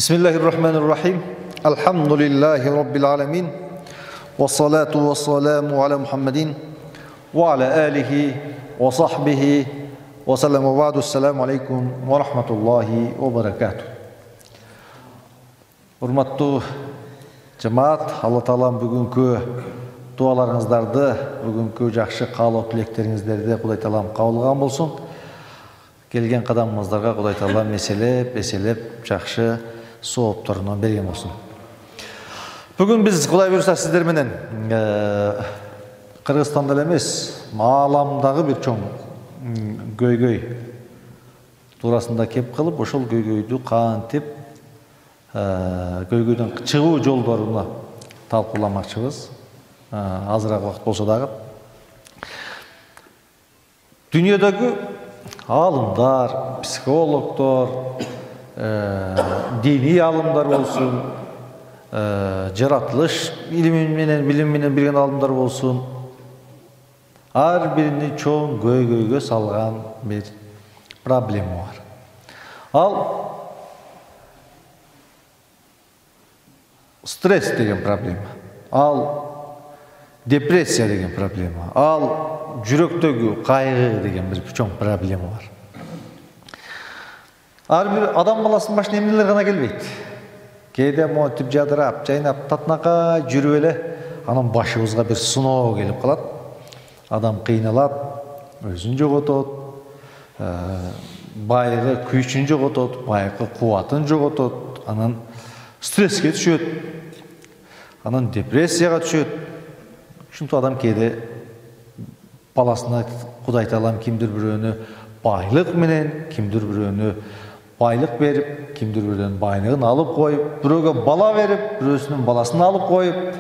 Bismillahirrahmanirrahim. Elhamdülillahi Rabbil alemin. Ve salatu ve selamu ala Muhammedin ve ala alihi ve sahbihi ve sellem ve ba'du. Esselamu aleyküm ve rahmetullahi ve berekatuhu. Hurmatlı cemaat, Allah Taalam bugünkü dualarınızdardı, bugünkü жақсы қалау тілектеріңіздерді Құдай Тағалам қабыл болсын. Келген қадамыңыздарға Құдай Тағалам еселеп, жақсы сауаптарын берген болсын. Бүгін біз Құдай бұйырса сіздерменен Қырғызстанда емес, аламдағы бір чоң көйгөй турасында кеп қылып, ошол көйгөйді кантип көйгөйдөн чыгуу жолдорун талкууламакчыбыз. Азыраак убакыт болсо дагы. Дүйнөдөгү алымдар, психологдор, dini alımlar olsun, жаратылыш билим менен билген алымдар болсун, ар бирини чоң көйгөйгө салган бир проблема бар. Ал стресс деген проблема, ал депрессия деген проблема, ал жүрөктөгү кайгы деген бир чоң проблема бар. Ар бир адам баласынын башына эмнелер гана келбейт. Кээде монтип жадырап, жайнап, татнакай жүрүп эле, анан башыбызга бир сыноо келип калат. Адам кыйналат, өзүн жоготот, байыры күчүн жоготот, байыркы кубатын жоготот, анан стресске түшөт, анан депрессияга түшөт. Ушинтип адам кээде баласына Кудай Таалам кимдир бирөөнү байлык менен, кимдир бирөөнү байлык берип, кимдир бирөөнүн байлыгын алып коюп, бирөөгө бала берип, бирөөсүнүн баласын алып коюп,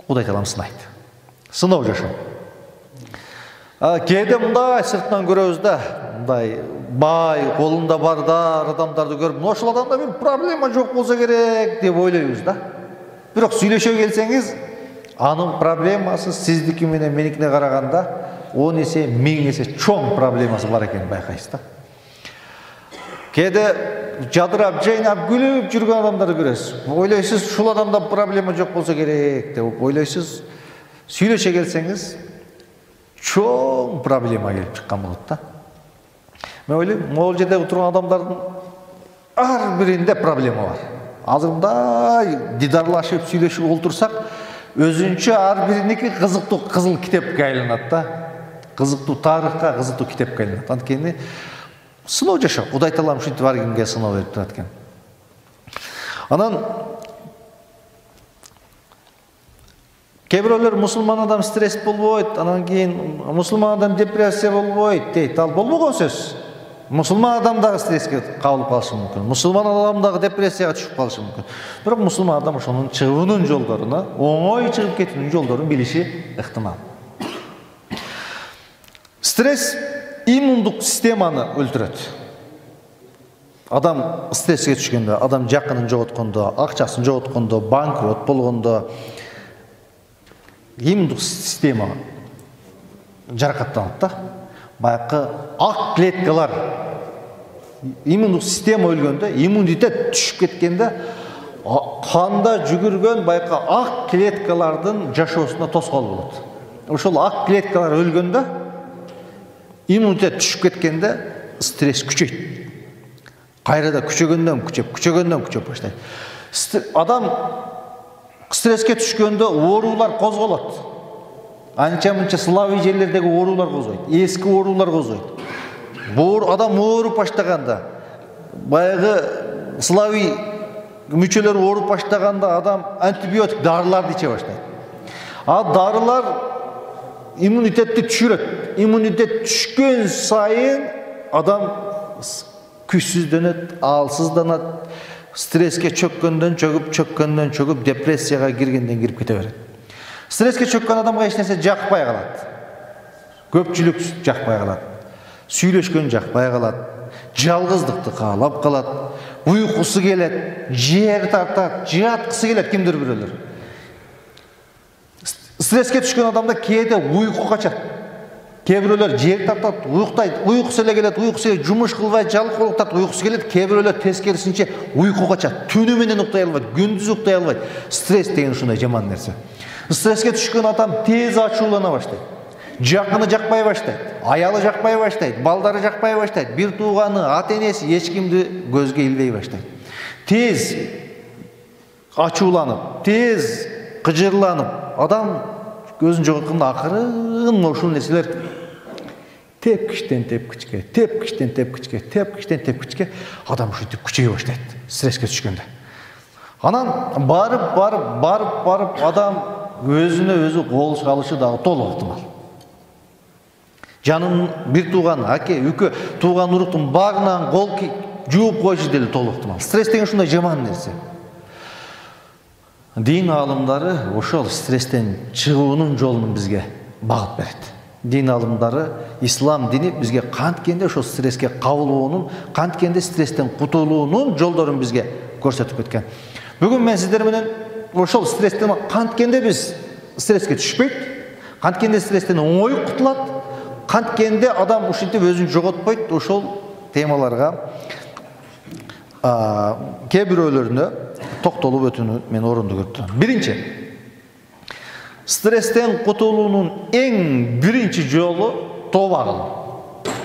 Кудай Таалам сынайт. Сыноо жашоо. Кээде мындай сыртынан көрөбүз да, мындай бай, колунда бардар адамдарды көрүп, ошол адамда бир проблема жок болсо керек деп ойлойбуз да. Бирок сүйлөшө келсеңиз, анын проблемасы сиздики менен меникине караганда 10 эсе, 1000 эсе чоң проблемасы бар экенин байкайсыз да. Кээде жадырап, жайнап, күлүп жүргөн адамдарды көрөсүз. Ойлойсуз, ушул адамда проблема жок болсо керек деп ойлойсуз. Сүйлөшө келсеңиз, чоң проблема келип чыккан болот да. Мен ойлойм, могул жерде отурган адамдардын ар биринде проблема бар. Азыр мындай дидарлашып, сүйлөшүп олтурсак, өзүнчө ар бириники кызыктуу кызыл китепке айланат да. Кызыктуу тарыхка, кызыктуу китепке айланат. Анткени сыноо жашоо. Кудай Таалам ушинтип ар кимге сыноо берип турат экен. Анан кээ бирөөлөр мусулман адам стресс болбойт, анан кийин мусулман адам депрессия болбойт дейт. Ал болбогон сөз. Мусулман адам дагы стресске кабылып калышы мүмкүн. Мусулман адам дагы депрессияга түшүп калышы мүмкүн. Бирок мусулман адам ошонун чыгуунун жолдоруна, оңой чыгып кетүүнүн жолдорун билиши ыктымал. Стресс иммундук системаны өлтүрөт. Адам стресске түшкөндө, адам жакынын жоготкондо, акчасын жоготкондо, банкрот болгондо иммундук система жаракаттанат да. Байкы ак клеткалар, иммундук система өлгөндө, иммунитет түшүп кеткенде, канда жүгүргөн байкы ак клеткалардын жашоосуна тоскоол болот. Ошол ак клеткалар өлгөндө, иммунитет түшүп кеткенде, стресс күчөйт. Кайрада күчөгөндөн баштайт. Адам стресске түшкөндө оорулар козголот. Анча-мынча слабый жерлердеги оорулар козгойт, эски оорулар козгойт. Адам ооруп баштаганда, баягы слабый мүчөлөр ооруп баштаганда адам антибиотик дарыларды иче баштайт. Дарылар иммунитетти түшүрөт. Иммунитет түшкөн сайын адам күчсүздөнөт, алсызданат, стресске чөккөндөн чөгүп, депрессияга киргенден кирип кете берет. Стресске чөккөн адамга эч нерсе жакпай калат. Көпчүлүк жакпай калат. Сүйлөшкөн жакпай калат. Жалгыздыкты каалап калат. Уйкусу келет, жер тартат, жаткысы келет кимдир бирөөлөр. Стресске түшкөн адамда кээде уйку качат. Кээ бирөөлөр жер тартат, уюктайт, уйкусу эле келет, уйкусу эле жумуш кылбай, жалкоолуктат, уйкусу келет. Кээ бирөөлөр тескерисинче уйку качат, түнү менен уктай албайт, күндүз уктай албайт. Стресс деген ушундай жаман нерсе. Стресске түшкөн адам тез ачуулана баштайт. Жакыны жакпай баштайт, аялы жакпай баштайт, балдары жакпай баштайт, бир тууганы, ата-энеси эч кимди көзгө илбей баштайт. Тез ачууланып, тез кыжырланып, адам көзүн жоголткондо акырын ушул нерселер тепкичтен тепкичке, тепкичтен тепкичке, тепкичтен тепкичке адам ушинтип күчөйө баштайт стресске түшкөндө. Анан барып адам өзүнө өзү кол салышы дагы толук ыктымал. Жанын бир тууган, аке, үкө, тууган уруктун багынан кол жууп койушу деле толук ыктымал. Стресс деген ушундай жаман нерсе. Дин алымдары ошол стресстен чыгуунун жолун бизге багыт берет. Дин алымдары, ислам дини бизге канткенде ошол стресске кабылуунун, канткенде стресстен кутулуунун жолдорун бизге көрсөтүп кеткен. Бүгүн мен сиздер менен ошол стресстен канткенде биз стресске түшпөйт, канткенде стресстен оңой кутулат, канткенде адам ушинтип өзүн жоготпойт, ошол темаларга кээ бирөөлөрүнө токтолуп өтүүнү мен орундуу көрүп турам. Биринчи, стресстен кутулуунун эң биринчи жолу тооба кылуу.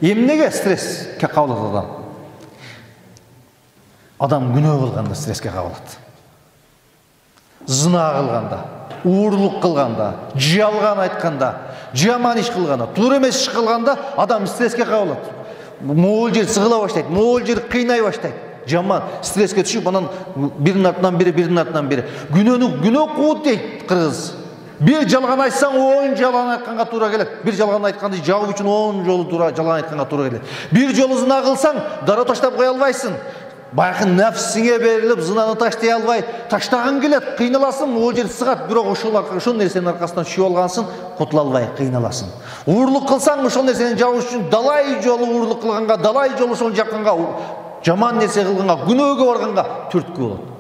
Эмнеге стресске кабылат адам? Адам күнөө кылганда стресске кабылат. Зына кылганда, уурлук кылганда, жалган айтканда, жаман иш кылганда, туура эмес иш кылганда адам стресске кабылат. Могул жер сыгыла баштайт, могул жер кыйнай баштайт. Жаман стресске түшүп, анан биринин артынан бири. Күнөө куут дейт кыргыз. Бир жалган айтсаң 10 жалган айтканга туура келет. Бир жалган айтканды жабуу үчүн 10 жолу туура жалган айтканга туура келет. Бир жолу зына кылсаң, дароо таштап кое албайсың. Байкын нафсиңе берилип, зынаны таштай албай, таштагың келет, кыйналасың, могул жер сыгат, бирок ошол нерсенин аркасынан түшүп алгансың, кутула албай кыйналасың. Уурлук кылсаң, ошол нерсени жабуу үчүн далай жолу уурлук кылганга, далай жолу ошол жакканга, жаман нерсе кылганга, күнөөгө барганга түрткү болот.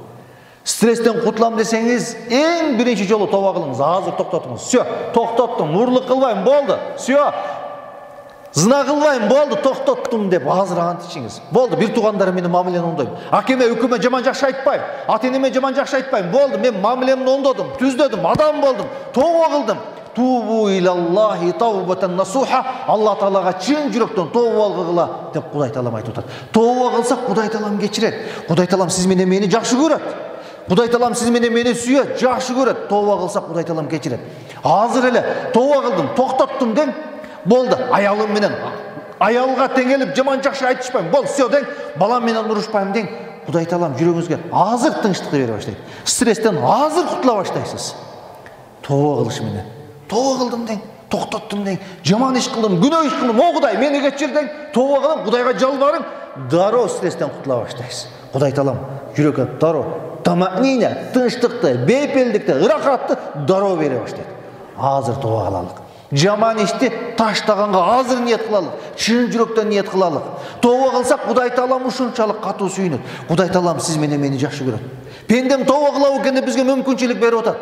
Стресстен кутулам десеңиз, эң биринчи жолу тооба кылыңыз, азыр токтотуңуз. Всё, токтоттум, уурлук кылбайм, болду. Всё. Зына кылбайм, болду, токтоттум деп азыр античиңиз. Болду, бир туугандарым менен мамилени оңдойм. Акеме, үкүмө жаман жакшы айтпайм. Ата-энеме жаман жакшы айтпайм. Болду, мен мамилемди оңдодум, түздөдүм, адам болдум, тооба кылдым. Тубу илаллахи таубатан насуха. Алла Таалага чын жүрөктөн тооба кылгыла деп Кудай Таалам айтып атат. Тооба кылсак Кудай Таалам кечирет. Кудай Таалам сиз менен мени жакшы көрөт. Кудай Таалам сиз менен мени сүйөт, жакшы көрөт. Тооба кылсак Кудай Таалам кечирет. Азыр эле тооба кылдым, токтоттум дең. Болду, аялым менен аялга теңелип жаман жакшы айтышпайм. Бол, всё дең. Балам менен урушпайм дең. Кудай Таалам жүрөгүңүзгө азыр тынчтыкты бере баштайт. Стресстен азыр кутула баштайсыз. Тооба кылыш менен. Тооба кылдым дең, токтоттум дең, жаман иш кылдым, күнөө иш кылдым, о Кудай, мени кечир дең, тооба кылып, Кудайга жалбарың, дароо стресстен кутула баштайсыз. Кудай Таалам жүрөккө дароо таманине, тынчтыкты, бейпелдикти, ырахатты дароо бере баштайт. Азыр тооба кылалык. Жаман ишти таштаганга азыр ниет кылалык, чын жүрөктөн ниет кылалык. Тооба кылсак Кудай Таалам ушунчалык катуу сүйүнөт. Кудай Таалам сиз менен мени жакшы көрөт. Пендем тооба кылабы экен деп бизге мүмкүнчүлүк берип атат.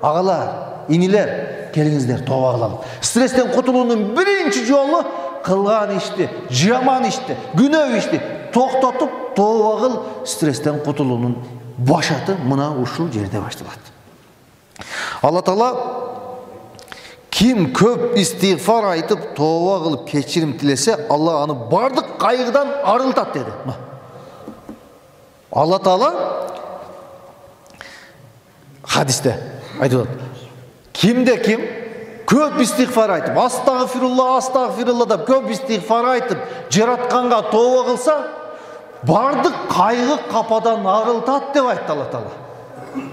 Агалар, инилер, келиңиздер, тооба кылалык. Стресстен кутулуунун биринчи жолу кылган ишти, жаман ишти, күнөө ишти токтотуп, тооба кыл, стресстен кутулуунун башаты мына ушул жерде башталат. Алла Таала ким көп истигфар айтып, тооба кылып кечирим тилесе, Алла аны бардык кайгыдан арылтат деди. Алла Таала хадисте айтып атат. Ким көп истигфар айтып, астагфирулла деп көп истигфар айтып, жаратканга тооба кылса, бардык кайгы кападан арылтат деп айтты Алла Таала.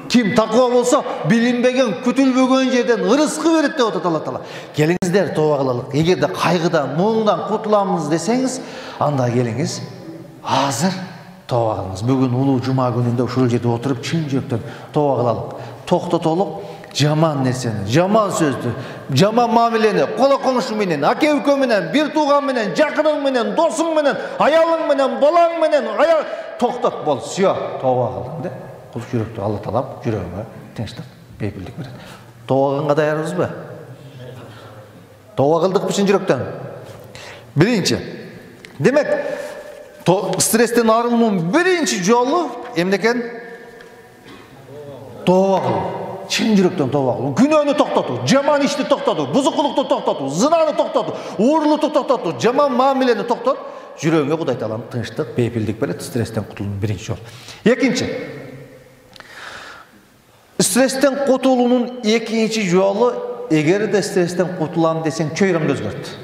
Ким таква болсо, билинбеген, күтүлбөгөн жерден ырыскы берет деп атат Алла Таала. Келиңиздер тооба кылалык. Эгерде кайгыдан, муңдан кутуламыз десеңиз, анда келиңиз, азыр тооба кылыңыз. Бүгүн улуу жума күнүндө ушул жерде отуруп чын жүрөктөн тооба кылалык. Токтотолук жаман нерсени, жаман сөздү, жаман мамилени, кола коңушу менен, аке үкө менен, бир тууган менен, жакының менен, досуң менен, аялың менен, балаң менен, токтот бол, всё, тооба кылдым де. Кул жүрөктү Алла Таалам жүрөгүңө тынчтык, бейпилдик берет. Тооба кылганга даярбызбы? Tooba kıldık çın жүрөктөн. Birinci. Demek stressten arılmanın birinci yolu emdeken tooba kılуу. Çın жүрөктөн tooba kılуу. Günöөнү токтотуу, жаман ишти токтотуу, бузукулукту токтотуу, зынаны токтотуу, уурулукту токтотуу, жаман мамилени токтотуп, жүрөгүңө Кудай Тааланын тынчтык, бейпилдик берет, стресстен кутулуунун биринчи жолу. Экинчи. Стресстен кутулуунун экинчи жолу, эгер де стресстен кутулам десең, чөйрөңдү өзгөрт.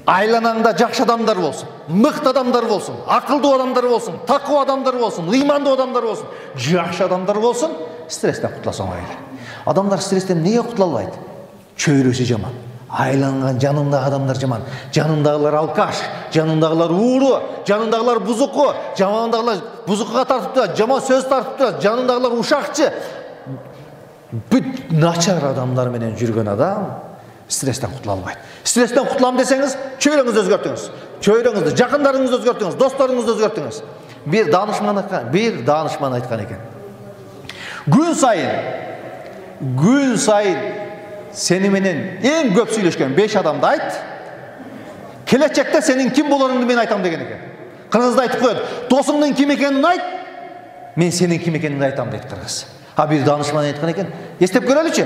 Айланаңда жакшы адамдар болсун, мыкты адамдар болсун, акылдуу адамдар болсун, такуу адамдар болсун, ыймандуу адамдар болсун, жакшы адамдар болсун, стресстен кутуласың айлы. Адамдар стресстен неге кутула албайт? Чөйрөсү жаман. Айланган жанындагы адамдар жаман. Жанындагылар алкаш, жанындагылар ууру, жанындагылар бузуку, жанындагылар бузукуга тартыптыр, жаман сөз тартыптыр, жанындагылар ушакчы. Бүт начар адамдар менен жүргөн адам стресстен кутула албайт. Стресстен кутулам десеңиз, чөйрөңүздү өзгөртүңүз. Чөйрөңүздү, жакындарыңызды өзгөртүңүз, досторыңызды өзгөртүңүз. Bir danışman айткан экен. Gün sayın seni менен эң көп сүйлөшкөн 5 адамды айт. Келечекте сенин ким болоруңду мен айтам деген экен. Кыргызда айтып коет. Досуңдун ким экенин айт. Мен сенин ким экениңди айтам дейт кыргыз. Bir danışman айткан экен. Эстеп көрөлүчү.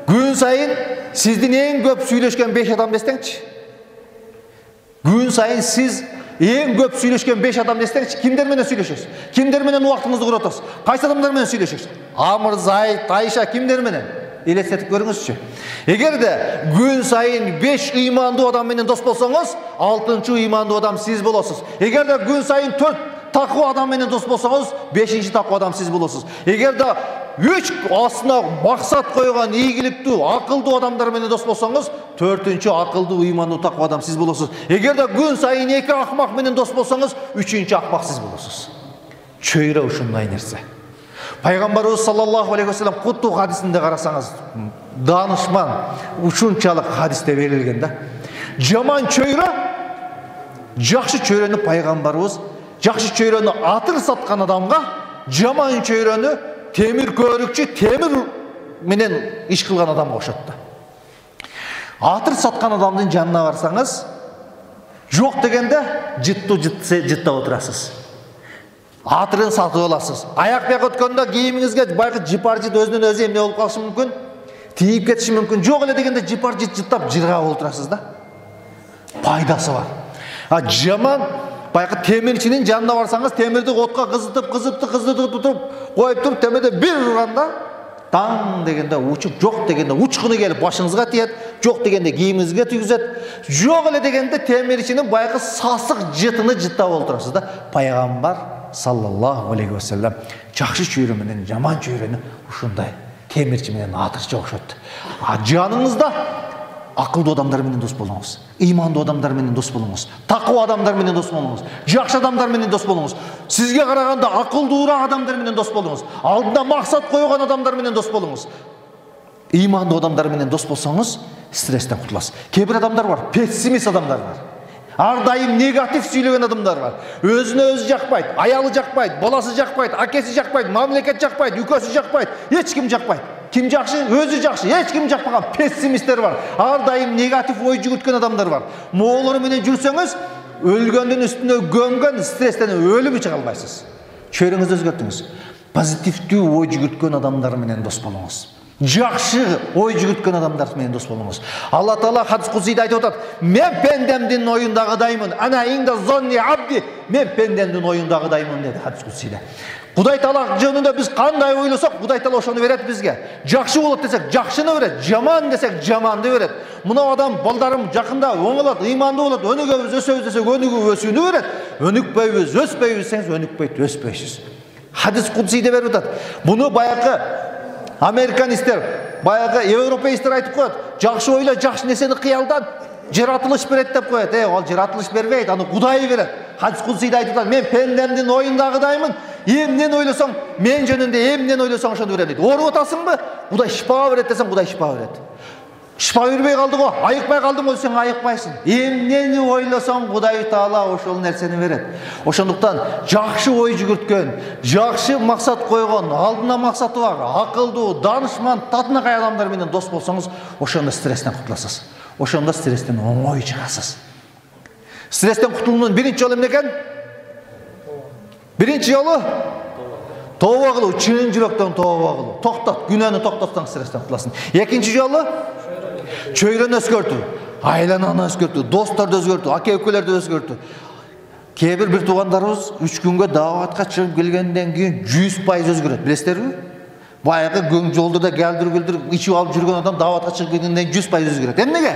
Gün sayın sizdin en көп сүйлөшкөн 5 адам десеңчи. Gün sayın siz en көп сүйлөшкөн 5 адам десеңчи, кимдер менен сүйлөшөсүз? Кимдер менен убактыңызды коротосуз? Кайсы адамдар менен сүйлөшөсүз? Амыр, Зайд, Айша кимдер менен? Элестетип көрүңүзчү. Эгерде gün sayın 5 ыймандуу адам менен дос болсоңуз, 6-чы ыймандуу адам сиз болосуз. Эгерде gün sayın 4 такуу адам менен дос болсоңуз, 5-чи такуу адам сиз болосуз. Эгерде 3 астына максат койгон ийгиликтүү, акылдуу адамдар менен дос болсоңуз, 4-чү акылдуу, ыймандуу, такуу адам сиз болосуз. Эгерде gün sayın 2 акмак менен дос болсоңуз, 3-чү акмак сиз болосуз. Чөйрө ушундай нерсе. Пайгамбарыбыз саллаллаху алейхи вассалам Кутту хадисинде карасаңыз, данышман ушунчалык хадисте берилген да. Жаман чөйрө, жакшы чөйрөнү пайгамбарыбыз, жакшы чөйрөнү атыр саткан адамга, жаман чөйрөнү темир көрүкчү, темир менен иш кылган адамга окшотtu. Атыр саткан адамдын жанына барсаңыз, жок дегенде жыттап отурасыз. Атырын сатып аласыз. Аяк бияк өткөндө кийимиңизге байкы жипар-жит өзүнөн өзү эмне болуп калышы мүмкүн? Тийип кетиши мүмкүн. Жок эле дегенде жипар-жит жыттап жыргап отурасыз да. Пайдасы бар. Жаман байкы темирчинин жанына барсаңыз, темирди отко кызытып туруп, коюп туруп, темирди бир урганда, таң дегенде учуп, жок дегенде учкуну келип башыңызга тиет, жок дегенде кийимиңизге түйгүзөт, жок эле дегенде темирчинин байкы сасык жытыны жыттап отурасыз да. Пайгамбар саллаллаху алейхи вассалам жакшы чөйрө менен жаман чөйрөнү ушундай темирчи менен атырча окшотtu. Жаныңызда акылдуу адамдар менен дос болуңуз, ыймандуу адамдар менен дос болуңуз, такуу адамдар менен дос болуңуз, жакшы адамдар менен дос болуңуз, сизге караганда акылдуураак адамдар менен дос болуңуз, алдында максат койгон адамдар менен дос болуңуз. Ыймандуу адамдар менен дос болсоңуз, стресстен кутуласыз. Кээ бир адамдар бар, пессимист адамдар бар. Ар дайым негатив сүйлөгөн адамдар бар. Өзүнө өзү жакпайт, аялы жакпайт, баласы жакпайт, акеси жакпайт, мамлекет жакпайт, үкөсү жакпайт, эч ким жакпайт. Ким жакшы? Өзү жакшы, эч ким жакпаган пессимисттер бар. Ар дайым негатив ой жүгүрткөн адамдар бар. Моолор менен жүрсөңүз, өлгөндүн үстүнө gömгөн стресстен өлүп чыга албайсыз. Чөйрөңүздү өзгөртүңүз. Позитивдүү ой жүгүрткөн адамдар менен дос болуңуз. Жакшы ой жүгүрткөн адамдар менен дос болуңуз. Алла Таала хадис кудсийде айтып атат: "Мен пендемдин оюндагыдаймын. Ана инда зонни абди." Мен пендемдин оюндагыдаймын деди хадис кудсийде. Кудай Таала жөнүндө биз кандай ойлосок, Кудай Таала ошону берет бизге. Жакшы болот десек, жакшыны берет, жаман десек, жаманды берет. Мына адам балдарым жакында оңолот, ыймандуу болот, өнүгөбүз, өсөбүз десек, өнүгүү өсүүнү берет. Өнүкпөйбүз, өспөйбүз десеңиз, өнүкпөйт, өспөйсүз. Хадис кудсийде берип атат. Буну баягы американисттер, баягы европеисттер айтып коет. Жакшы ойло, жакшы нерсени кыялдан жаратылыш берет деп коет. Ал жаратылыш бербейт, аны Кудай берет. Хадис кудсийде айтып атат: "Мен пендемдин оюндагыдаймын. Эмнени ойлосоң, мен жөнүндө эмнени ойлосоң ошону берем" дейт. Ооруп атасыңбы? Кудай шифа берет десең, Кудай шифа берет. Шифа бербей калды го, айыкпай калдың го десең, айыкпайсың. Эмнени ойлосоң, Кудай Таала ошол нерсени берет. Ошондуктан жакшы ой жүгүрткөн, жакшы максат койгон, алдына максаты бар, акылдуу, данышман, татынакай адамдар менен дос болсоңуз, ошондо стресстен кутуласыз. Ошондо стресстен оңой чыгасыз. Стресстен кутулуунун биринчи жолу эмне экен? Биринчи жолу тооба кылуу, чын жүрөктөн тооба кылуу. Токтот, күнөөнү токтотсаң стресстен кутуласың. Экинчи жолу чөйрөнү өзгөртүү, айлананы өзгөртүү, досторду өзгөртүү, аке-укелерди өзгөртүү. Кээ бир туугандарыбыз 3 күнгө дааватка чыгып келгенден кийин 100% өзгөрөт. Билесиздерби? Баягы көң жолдо келдир ичип алып жүргөн адам дааватка чыгып келгенден 100% өзгөрөт. Эмнеге?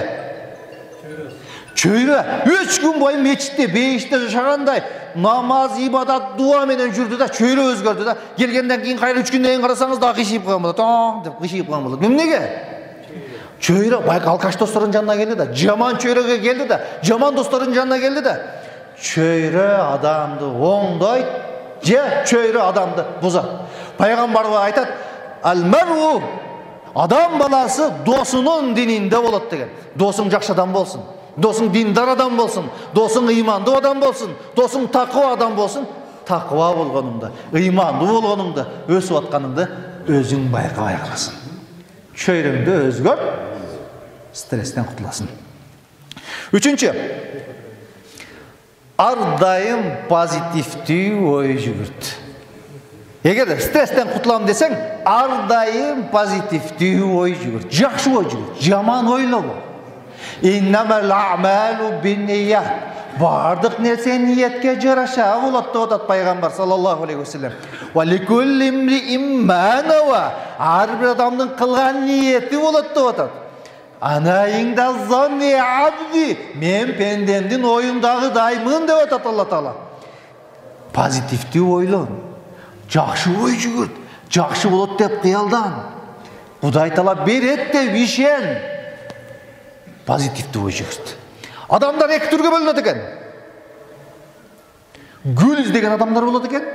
Чөйрө 3 күн бою мечитте, бейиште жашагандай намаз, ибадат, дуа менен жүрдү да, чөйрө өзгөрдү да, келгенден кийин кайра 3 күндөн кийин карасаңыз да кышыйып калган болот. Деп кышыйып калган болот. Эмнеге? Чөйрө байка алкаш досторунун жанына келди да, жаман чөйрөгө келди да, жаман досторунун жанына келди да. Чөйрө адамды оңдойт, же чөйрө адамды бузат. Пайгамбар айтат: "Ал-мар'у" адам баласы досунун дининде болот деген. Досуң жакшы адам болсун, досуң диндар адам болсун, досуң ыймандуу адам болсун, досуң такыва адам болсун. Такыва болгонуңда, ыймандуу болгонуңда өсүп атканыңды өзүң байкабай каласың. Чөйрөңдү өзгөрт, стресстен кутуласың. Үчүнчү, ар дайым позитивдүү ой жүгүрт. Эгер стресстен кутулам десең, ар дайым позитивдүү ой жүгүрт, жакшы ой жүгүрт, жаман ойлобо. Иннамал а'малу бинният. Бардык нерсе ниетке жараша болот деп атат пайгамбар саллаллаху алейхи вассалам. Ва ликулли имриин ма нава. Ар бир адамдын кылган ниети болот деп атат. Ана инда занни абди. Мен пендемдин оюндагыдаймын деп атат Алла Таала. Позитивдүү ойлон. Жакшы ой жүгүрт. Жакшы болот деп кыялдан. Кудай Таала берет деп ишен. Позитивдүү ой жүгүрт. Адамдар эки түргө бөлүнөт экен. Гүл издеген адамдар болот экен,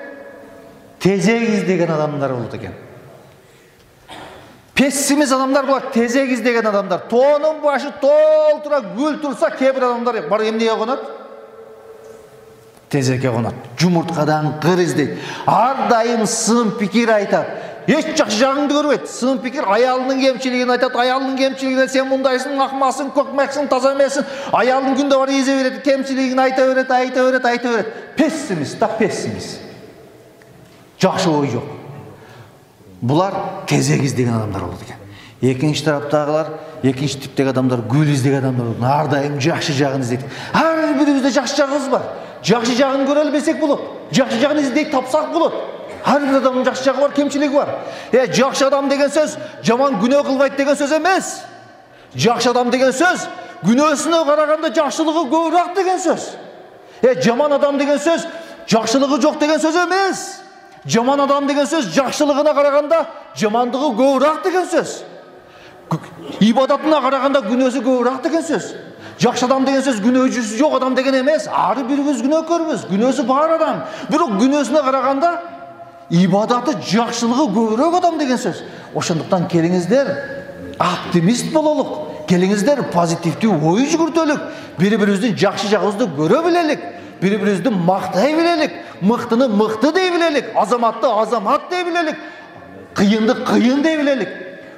тезек издеген адамдар болот экен. Пессимист адамдар болот, тезек издеген адамдар. Тоонун башы толтура гүл турса, кээ бир адамдар бар эмнеге конот? Тезекке конот. Жумурткадан кыр издейт. Ар дайым сын пикир айтат. Эч жакшы жагыңды көрбөйт. Сын пикир аялынын кемчилигин айтат. Аялынын кемчилигинен сен мындайсың, акмаксың, көкмексиң, таза эмессиң. Аялдын күндө бар эзе берет, кемчилигин айта берет. Пессимист да пессимист. Жакшы ой жок. Булар тезек издеген адамдар болот экен. Экинчи тараптагылар, экинчи типтеги адамдар гүл издеген адамдар болот. Ар дайым жакшы жагын издейт. Ар бирибизде жакшы жагыбыз бар. Жакшы жагын көрө албесек болот. Жакшы жагын издейт тапсак болот. Ар бир адамдын жакшы жагы бар, кемчилиги бар. Жакшы адам деген сөз жаман күнөө кылбайт деген сөз эмес. Жакшы адам деген сөз күнөөсүнө караганда жакшылыгы көбүрөөк деген сөз. Жаман адам деген сөз жакшылыгы жок деген сөз эмес. Жаман адам деген сөз жакшылыгына караганда жамандыгы көбүрөөк деген сөз. Ибадатына караганда күнөөсү көбүрөөк деген сөз. Жакшы адам деген сөз күнөөсү жок адам деген эмес. Ар бирибиз күнөөкөрбүз, күнөөсү бар адам. Бирок күнөөсүнө караганда ибадаты жакшылыгы көбүрөөк адам деген сөз. Ошондуктан келиңиздер оптимист бололук. Келиңиздер позитивдүү ой жүгүртөлүк. Бири-бирибиздин жакшы жагыбызды көрө билелик. Бири-бирибизди мактай билелик. Мыктыны мыкты дей билелик. Азаматты азамат дей билелик. Кыйынды кыйын дей билелик.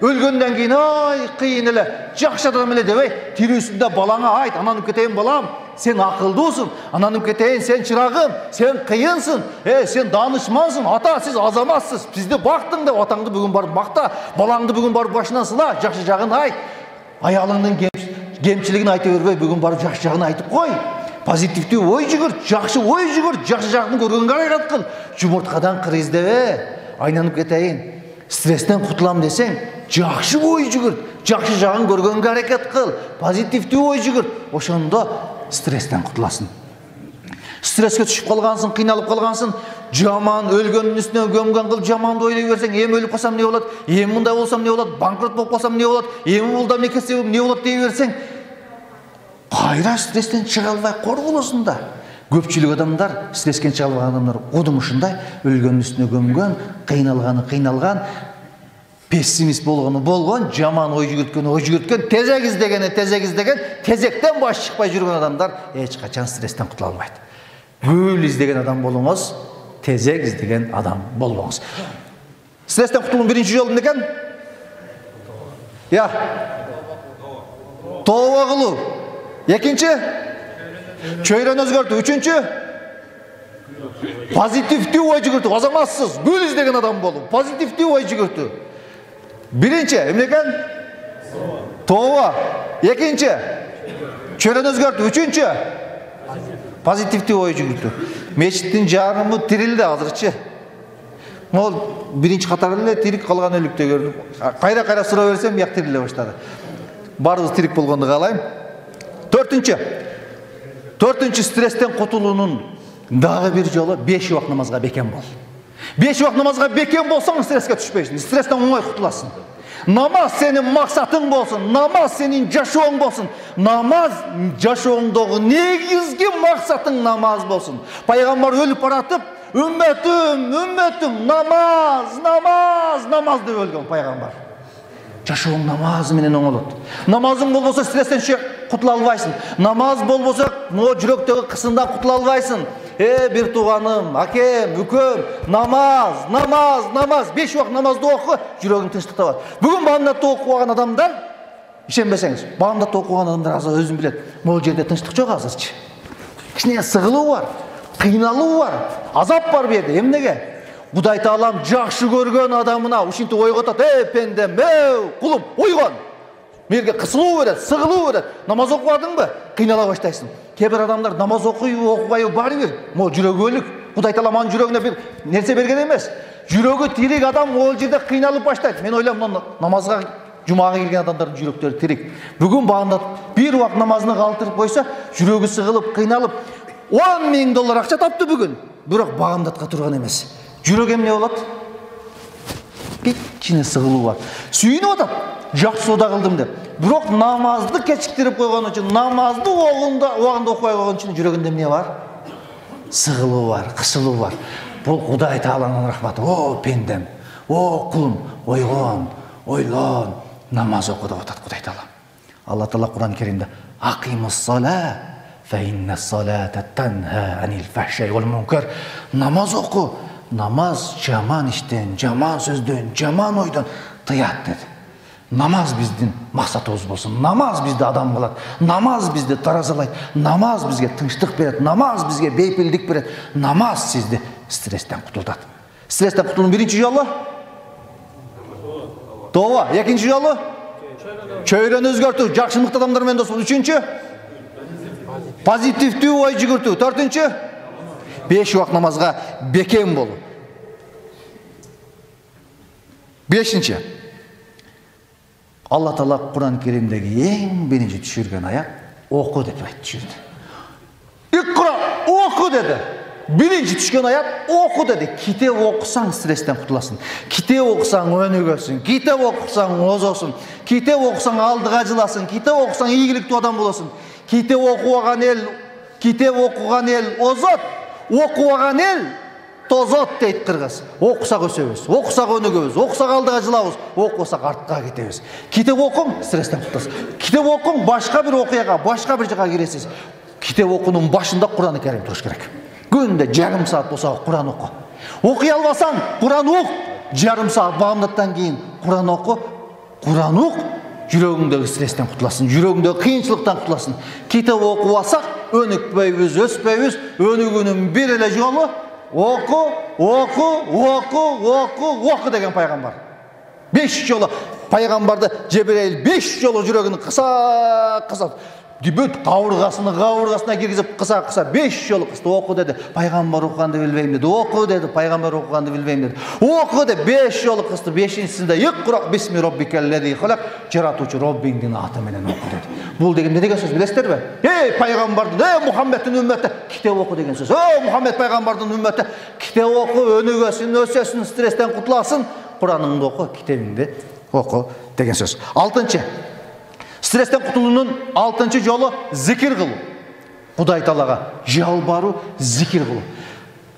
Өлгөндөн кийин ай кыйын эле, жакшы адам эле дебей, тирүүсүндө балаңа айт, ананып кетейин балам, сен акылдуусуң, ананып кетейин сен чырагым, сен кыйынсың, сен данышмансың, ата сиз азаматсыз, бизди бактың деп атаңды бүгүн барып макта, балаңды бүгүн барып башынан сыла, жакшы жагын айт. Аялыңдын кемчилигин айта бербей, бүгүн барып жакшы жагын айтып кой. Позитивдүү ой жүгүрт, жакшы ой жүгүрт, жакшы жагын көргөнгө аракет кыл. Жумурткадан кыр издебе, айланып кетейин. Стресстен кутулам десең, жакшы ой жүгүрт, жакшы жагын көргөнгө аракет кыл, позитивдүү ой жүгүрт. Ошондо стресстен кутуласың. Стресске түшүп калгансың, кыйналып калгансың, жаман өлгөндүн үстүнө көмгөн кылып жаманды ойлой берсең, эми өлүп калсам эмне болот? Эми мындай болсам эмне болот? Банкрот болуп калсам эмне болот? Эми бул да мекесе эмне болот дей берсең, кайра стресстен чыга албай коргулосуң да. Көпчүлүк адамдар, стресстен чыга албаган адамдар удумушундай өлгөндүн үстүнө көмгөн, кыйналган, пессимист болгон, жаман ой жүгүрткөн, тезек издеген, тезектен баш чыкпай жүргөн адамдар эч качан стресстен кутула албайт. Гүл издеген адам болуңуз, тезек издеген адам болбоңуз. Стресстен кутулуунун биринчи жолу эмне экен? Tooba kılуу. Ekинчи чөйрөнү өзгөртүү. Үчүнчү позитивдүү ой жүгүртүү. Азаматсыз, гүл издеген адам болуу. Позитивдүү ой жүгүртүү. Биринчи эмне экен? Тооба. Экинчи чөйрөнү өзгөртүү. Үчүнчү позитивдүү ой жүгүртүү. Мечиттин жарымы тирилди азырчы. Мол биринчи катар эле тирик, калган өлүктөй көрдүм. Кайра суроо берсем, бияк тириле баштады. Баарыбыз тирик болгонду каалайм. Төртүнчү стресстен кутулуунун дагы бир жолу 5 убак намазга бекем бол. 5 убак намазга бекем болсоң стресске түшпөйсүң. Стресстен оңой кутуласың. Намаз сенин максатың болсун, намаз сенин жашооң болсун. Намаз жашооңдогу негизги максатың намаз болсун. Пайгамбар өлүп баратып, үммөтүм, намаз деп өлгөн пайгамбар. Жашооң намаз менен оңолот. Намазың болбосо стресстен кутула албайсың. Намаз болбосо могу жүрөктөгү кысымдан кутула албайсың. Бир тууганым, акем, үкөм, намаз, 5 убак намазды оку, жүрөгүң тынчтык табат. Бүгүн баамдатта окуган адамдар, ишенбесеңиз, баамдатта окуган адамдар азыр өзүн билет. Могу жерде тынчтык жок азырчы. Кичине сыгылуу бар, кыйналуу бар, азап бар бу жерде. Эмнеге? Кудай Таалам жакшы көргөн адамына ушинтип ойготот. Пендем, кулум, ойгон. Мерге кысылуу берет, сыгылуу берет. Намаз окубадыңбы? Кыйнала баштайсың. Кээ-бир адамдар намаз окубайбы баары бир. Могу жүрөгү өлүк. Кудай Таалам анын жүрөгүнө бир нерсе берген эмес. Жүрөгү тирик адам ол жерде кыйналып баштайт. Мен ойлойм, намазга жумага келген адамдардын жүрөктөрү тирик. Бүгүн баамдат бир убак намазын калтырып койсо, жүрөгү сыгылып, кыйналып, $10,000 акча тапты бүгүн. Бирок баамдатка турган эмес. Жүрөк эмне болот? Кичине сыгылуу бар. Сүйүнүп атат. Жакшы соода кылдым деп. Бирок намазды кечиктирип койгон үчүн, намазды убагында окубай койгон үчүн жүрөгүндө эмне бар? Сыгылуу бар, кысылуу бар. Бул Кудай Тааланын рахматы. Пендем, кулум, ойгон, ойлон, намаз оку деп атат Кудай Таала. Алла Таала Кур'ан Керимде акимус-сала фа иннас-салата танха анил фахшай вал мункар. Намаз оку. Намаз жаман иштен, жаман сөздөн, жаман ойдон тыят dedi. Намаз биздин максатыбыз болсун. Намаз бизди адам кылат. Намаз бизди таразалайт. Намаз бизге тынчтык берет. Намаз бизге бейпилдик берет. Намаз сизди стресстен кутултат. Стресстен кутулуунун биринчи жолу тооба, экинчи жолу чөйрөнү өзгөртүү, жакшы мыкты адамдар менен дос болуу. Үчүнчү позитивдүү ой жүгүртүү. Төртүнчү 5 убак намазга бекем болуу. Бешинчи Алла Таала Кур'ан Керимдеги эң биринчи түшүргөн аят оку деп түшүрдү. Икра, оку деди. Биринчи түшкөн аят оку деди. Китеп окусаң стресстен кутуласың. Китеп окусаң өнүгөсүң. Китеп окусаң озосуң. Китеп окусаң алдыга жыласың. Китеп окусаң ийгиликтүү адам болосуң. Китеп окуган эл озот. Окубаган эл тозот дейт кыргыз. Окусак өсөбүз, окусак өнүгөбүз, окусак алдыга жылабыз, окусак артка кетебиз. Китеп окуң стресстен кутуласыз. Китеп окуң башка бир окуяга, башка бир жака киресиз. Китеп окуунун башында Кур'ан Керим туруш керек. Күндө жарым саат болсо Кур'ан оку. Окуй албасаң Кур'ан ук. Жарым саат баамдаттан кийин Кур'ан оку. Кур'ан ук. Жүрөгүңдөгү стресстен кутуласың, жүрөгүңдөгү кыйынчылыктан кутуласың. Китеп окубасак өнүкпөйбүз, өспөйбүз. Өнүгүүнүн бир эле жолу оку деген пайгамбар. 5 жолу пайгамбарды Жебирейил 5 жолу жүрөгүн кыса бүт кабыргасына киргизип кыса 5 жолу кысты. Оку деди. Пайгамбар окуганды билбейм деди. Оку деди. Пайгамбар окуганды билбейм деди. Оку деп 5 жолу кысты. 5-инчисинде икра бисми роббикаллази халак, жаратуучу Роббиңдин аты менен оку деди. Бул деген не деген сөз билесиздерби? Пайгамбардын, Мухаммедтин үммөтү китеп оку деген сөз. Мухаммед пайгамбардын үммөтү китеп оку, өнүгөсүн, өсөсүн, стресстен кутуласың. Кур'аныңды оку, китебиңди оку деген сөз. 6-чы стресстен кутулуунун 6-чы жолу зикир кылуу. Кудай Таалага жалбаруу, зикир кылуу.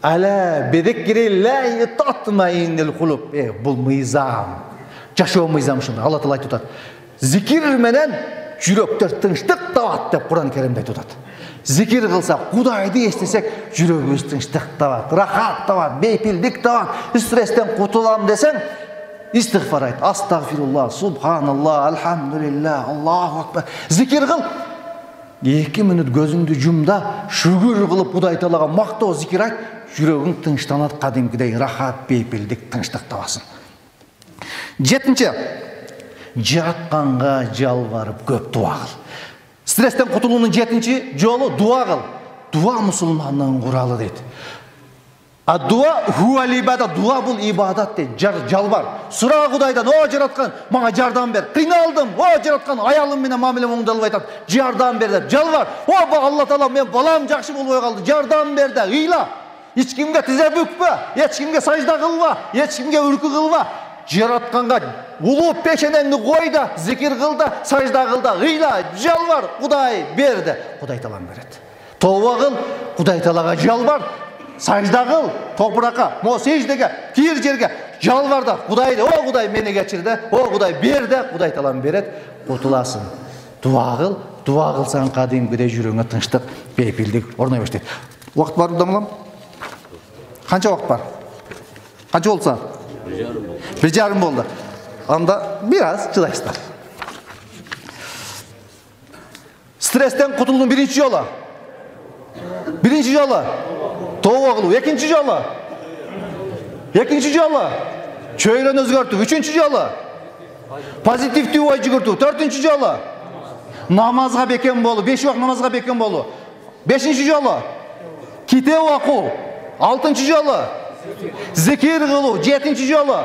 Ала бедикриллахи татмаиннул кулуб. Бул мыйзам. Жашоо мыйзамы ушундай. Алла Таала айтып атат. Зикир менен жүрөктөр тынчтык табат деп Кур'ан Керимде айтып атат. Зикир кылсак, Кудайды эстесек, жүрөгүбүз тынчтык табат, рахат табат, бейпилдик табат. Стресстен кутулам десең, İstiğfar ayt. Astagfirullah, subhanallah, alhamdulillah, Allahu akbar. Zikir kıl. 2 minut gözüңdü jumda, şükür kılıp Kuday Taalaga maktоо zikir ayt. Жүрөгүң тынчтанат, кадимкидей рахат, бейпилдик, тынчтык табасың. 7-нчи, жаратканга жалбарып көп дуа кыл. Стресстен кутулуунун 7-нчи жолу дуа кыл. Дуа мусулмандын куралы дейт. Дуа хуа ибадат, дуа бул ибадат дейт. Жалбар. Сура Кудайдан, о жараткан, мага жардам бер. Кыйналдым, о жараткан, аялым менен мамилем оңдолбой атат. Жардам бер деп жалбар. О Алла Таала, мен балам жакшы болбой калды. Жардам бер деп ыйла. Эч кимге тизе бүкпө, эч кимге сажда кылба, эч кимге үркү кылба. Жаратканга улуу пешенеңди кой да, зикир кыл да, сажда кыл да, ыйла, жалбар, Кудай берди. Кудай Таала берет. Тооба кыл, Кудай Таалага жалбар, сажда кыл, топуракка, сеждеге, кир жерге жалбар да, Кудайды, о Кудай мени кечир да, о Кудай бер да, Кудай Таала берет, кутуласың. Дуа кылсаң кадимкидей жүрөгүңө тынчтык, бейпилдик орной баштайт. Убакыт бар дамылам? Қанша уақыт бар? Қанша болды сағат? 1,5 болды. Анда biraz чыдайсыздар. Стресстен кутулуунун биринчи жолу. Биринчи жолу тооба кылуу, экинчи жолу. Экинчи жолу чөйрөнү өзгөртүү, үчүнчү жолу позитивдүү ой жүгүртүү, төртүнчү жолу намазга бекем болуу, 5 убак намазга бекем болуу. Бешинчи жолу китеп окуу. 6-нчы жолу зикир кылуу, 7-нчи жолу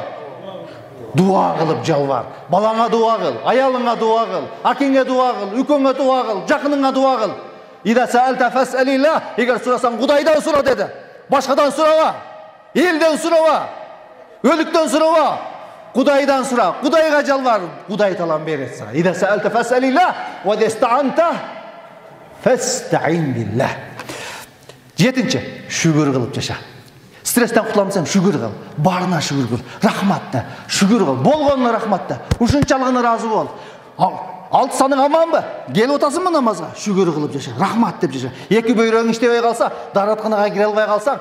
дуа кылып жалбар. Балаңа дуа кыл, аялыңа дуа кыл, акеңе дуа кыл, үкөңө дуа кыл, жакыныңа дуа кыл. Ида саалта фасалилла, эгер сурасаң Кудайдан сура деди. Башкадан сураба, элден сураба, өлүктөн сураба, Кудайдан сура. Кудайга жалбар, Кудай Таала берет сага. Ида саалта фасалилла ва дастаанта фастаин биллах. 7-нчи, шүгүр кылып жаша. Стресстен кутуламсаң шүгүр кыл, барына шүгүр кыл, рахматта шүгүр кыл, болгонуна рахматта, ушунчалыгына ыраазы бол. 6 саның аманбы? Келип атасыңбы намазга? Шүгүр кылып жаша, рахмат деп жаша. 2 бөйрөгүң иштебей калса, дааратканага кире албай калсаң,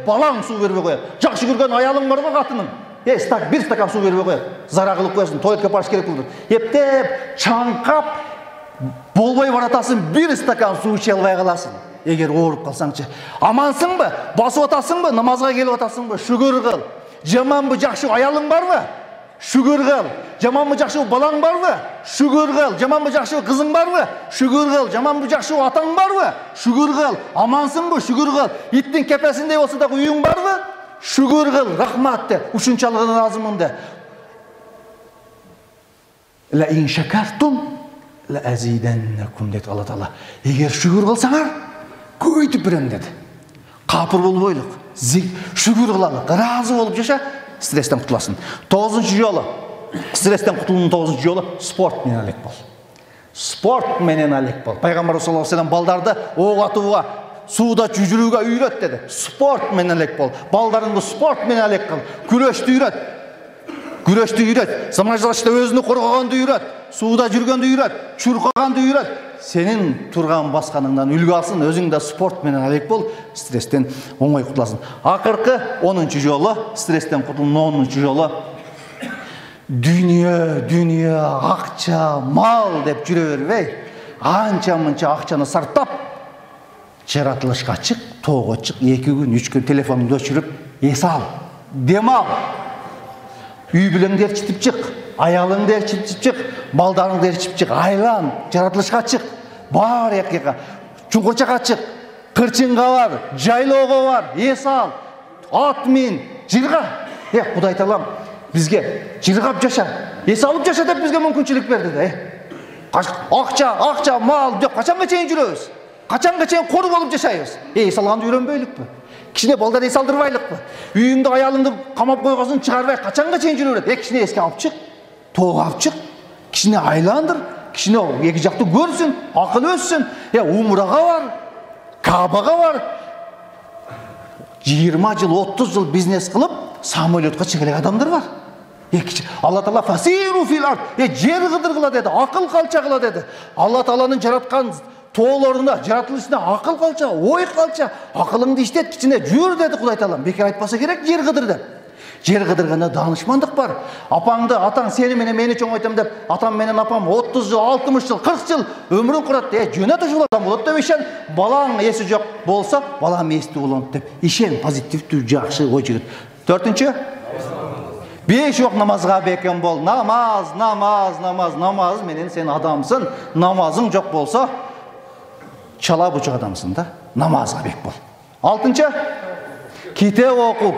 балаң суу бербей коет. Жакшы көргөн аялың барбы катының? Bir стакан суу бербей коет. Зара кылып коесуң, туалетке барыш керек болду. Эптеп, чаңкап болбой баратасың, 1 стакан суу иче албай каласың. Егер ооруп калсаңчы, амансыңбы? Басып атасыңбы? Намазга келип атасыңбы? Шүгүр кыл. Жаманбы, жакшы аялың барбы? Шүгүр кыл. Жаманбы, жакшы балаң барбы? Шүгүр кыл. Жаманбы, жакшы кызың барбы? Шүгүр кыл. Жаманбы, жакшы атаң барбы? Шүгүр кыл. Амансыңбы? Шүгүр кыл. Иттин кепесиндей болсо да үйүң барбы? Шүгүр кыл. Рахмат де. Ушунчалыгына ыраазымын де. Ла ин шакартум ла азиданнакум дейт Алла Таала. Эгер шүгүр кылсаңар, көйтүп берем деди. Капыр болбойлук, шүгүр кылалык, ыраазы болуп жаша, стресстен кутуласың. 9-нчы жолу, стресстен кутулуунун 9-нчы жолу спорт менен алек бол. Спорт менен алек бол. Пайгамбар саллаллаху алейхи вассалам балдарды ок атууга, сууда жүзүүгө үйрөт деди. Спорт менен алек бол. Балдарыңды спорт менен алек кыл. Күрөштү үйрөт. Күрөштү үйрөт. Самажлашта өзүнү коргоганды үйрөт. Сууда жүргөндү үйрөт. Чуркаганды үйрөт. Сенин турган басканыңдан үлгү алсын, өзүң да спорт менен алек бол, стресстен оңой кутуласың. Акыркы 10-нчы жолу, стресстен кутулуунун 10-нчы жолу дүнүйө, акча, мал деп жүрө бербей, анча-мынча акчаны сарптап, жаратылышка чык, тоого чык, 2 күн, 3 күн телефонуңду өчүрүп, эс ал, дем ал. Үй бүлөңдү ээрчитип чык, аялыңды ээрчитип чык, балдарыңды ээрчитип чык, айлан, жаратылышка чык, бар экига, чуңкурчакка чык, кырчынга бар, жайлоого бар, эс ал, ат мин, жырга. Кудай Таалам бизге жыргап жаша, эс алып жаша деп бизге мүмкүнчүлүк берди да. Акча, мал деп качанга чейин жүрөбүз? Качанга чейин кору болуп жашайбыз? Эс алганды үйрөнбөйлүкпү? Кичине балдар эс алдырбайлыкпы? Үйүңдө аялыңды камап койгосун чыгарбай качанга чейин жүрө берет? Кичине эске алып чык, тоого алып чык, кичине айландыр, кичине эки жакты көрсүн, акыл өссүн. Умрага бар, Кабага бар. 20 жыл, 30 жыл бизнес кылып, самолетке чыга элек адамдар бар. Алла Таала фасиру фил ард, жер кыдыргыла деди, акыл калча кыла деди. Алла Тааланын жараткан тоолоруна, жаратылышына акыл калча, ой калча, акылыңды иштет, кичине жүр деди Кудай Таалам. Бекер айтпаса керек, жер кыдыр деп. Жер кыдырганда данышмандык бар. Апаңды, атаң сени менен мени чоңойтам деп, атам менен апам 30 жыл, 60 жыл, 40 жыл өмүрүн курат. Жөнөтө жыл адам болот деп ишен. Балаң эси жок болсо, балам эсти болот деп. Ишен позитивдүү, жакшы ой жигит. 4-нчү 5 вакыт намазга бекем бол. Намаз менен сен адамсың. Намазың жок болсо, чала бучак адамсың да. Намазга бек бол. 6-нчы китеп оку,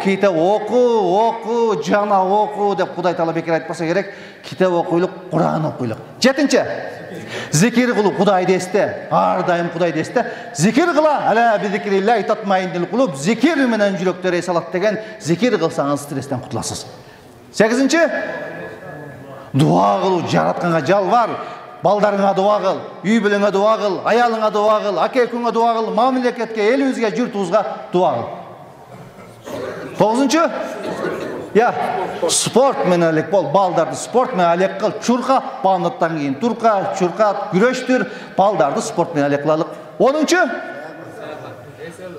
жана оку деп Кудай Таала бекер айтпаса керек. Китеп окуйлук, Куран окуйлук. 7-нчы зикир кылуу, Кудайды эсте, ар дайым Кудайды эсте. Зикир кыла, ала bizikrillah tatmainul qulub. Зикир менен жүрөктөр эс алат деген. Зикир кылсаңыз стресстен кутуласыз. 8-нчы дуа кылуу, жаратканга жалбар. Балдарыңа дуа кыл, үй бүлөңө дуа кыл, аялыңа дуа кыл, аке-экеңе дуа кыл, мамлекетке, элибизге, журтубузга дуа кыл. 9-нчы спорт менен алек бол, балдарды спорт менен алек кыл. Чурка, бамыттан кийин турка, чурка, күрөштүр, балдарды спорт менен алек кылалык. 10-нчы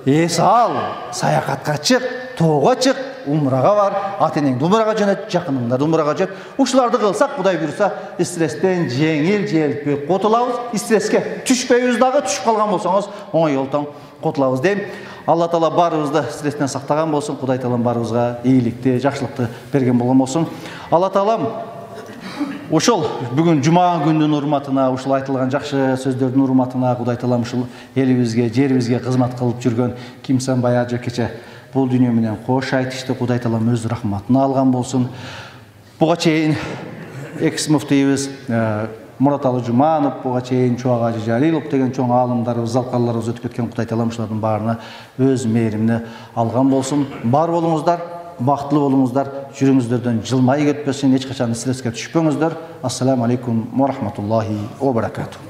эс ал, саякатка чык, тоого чык, умрага бар, ата-энеңди умрага жөнөт, жакыныңды умрага жөнөт. Ушуларды кылсак, Кудай буйруса, стресстен жеңил кутулабыз. Стресске түшпөйбүз дагы, түшүп калган болсоңуз, оңой жолдон кутулабыз дейм. Алла Таала барыбызды стресстен сактаган болсун, Кудай Таалам барыбызга ийгиликти, жакшылыкты берген болгон болсун. Алла Таалам ушул бүгүн жума күнүнүн урматына, ушул айтылган жакшы сөздөрдүн урматына Кудай Таалам ушул элибизге, жерибизге кызмат кылып жүргөн Кимсан Баяжы кече бул дүйнө менен кош айтышты. Кудай Таалам өз рахматына алган болсун. Буга чейин экс муфтийибиз Muratалы Жуманов, буга чейин Чуага Ажы Жалилов деген чоң аалымдарыбыз, залкалларыбыз өтүп кеткен. Кудай Таалам ушулардын баарына өз мээримини алган болсун. Бар болуңуздар, бактылуу болуңуздар, жүрүңүздөрдөн жылмай кетпесин, эч качан стресске түшпөңүздөр. Ассаламу алейкум ва рахматуллахи ва баракатух.